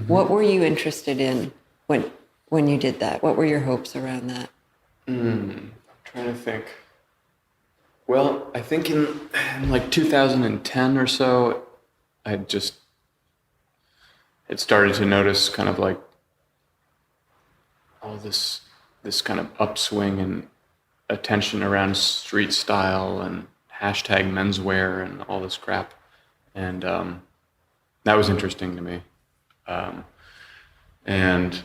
What were you interested in when you did that? What were your hopes around that? I'm trying to think. Well, I think in like 2010 or so, I just had started to notice kind of like all this kind of upswing and attention around street style and hashtag menswear and all this crap, and that was interesting to me. And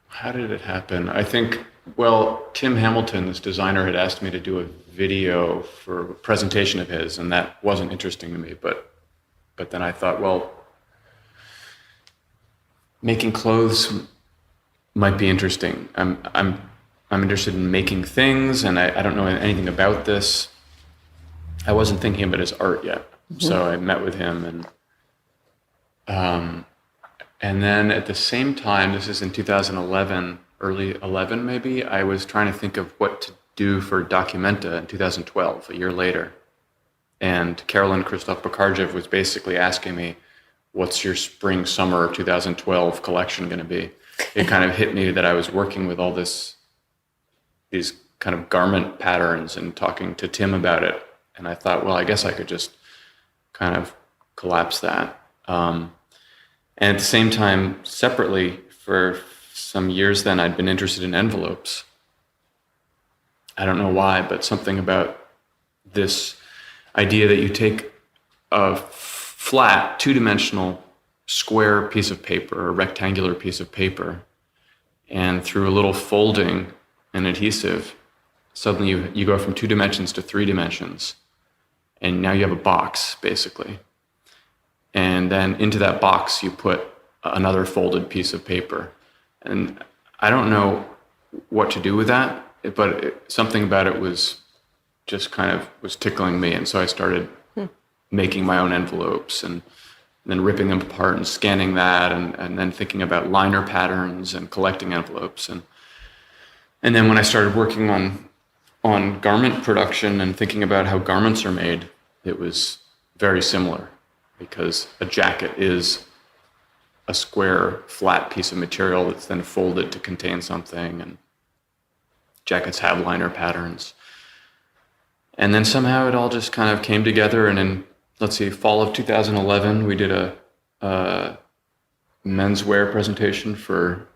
how did it happen? I think, well, Tim Hamilton, this designer, had asked me to do a video for a presentation of his, and that wasn't interesting to me. But then I thought, well, making clothes might be interesting. I'm interested in making things, and I don't know anything about this. I wasn't thinking of it as art yet, so I met with him, and then at the same time, this is in 2011, early 11 maybe, I was trying to think of what to do for Documenta in 2012, a year later. And Carolyn Christoph Bakarjev was basically asking me, what's your spring, summer 2012 collection going to be? It kind of hit me that I was working with all these kind of garment patterns and talking to Tim about it. And I thought, well, I guess I could just kind of collapse that. And at the same time, separately, for some years then, I'd been interested in envelopes. I don't know why, but something about this idea that you take a flat, two-dimensional, square piece of paper, a rectangular piece of paper, and through a little folding and adhesive, suddenly you go from 2 dimensions to 3 dimensions, and now you have a box, basically. And then into that box, you put another folded piece of paper. And I don't know what to do with that, but something about it was just kind of was tickling me. And so I started making my own envelopes and then ripping them apart and scanning that and then thinking about liner patterns and collecting envelopes. And then when I started working on garment production and thinking about how garments are made, it was very similar, because a jacket is a square, flat piece of material that's then folded to contain something, and jackets have liner patterns. And then somehow it all just kind of came together, and in, let's see, fall of 2011, we did a menswear presentation for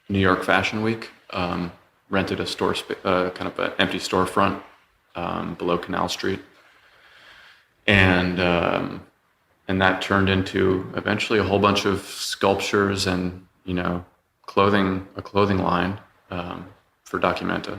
New York Fashion Week. Rented a store, kind of an empty storefront below Canal Street. And that turned into eventually a whole bunch of sculptures and, a clothing line for Documenta.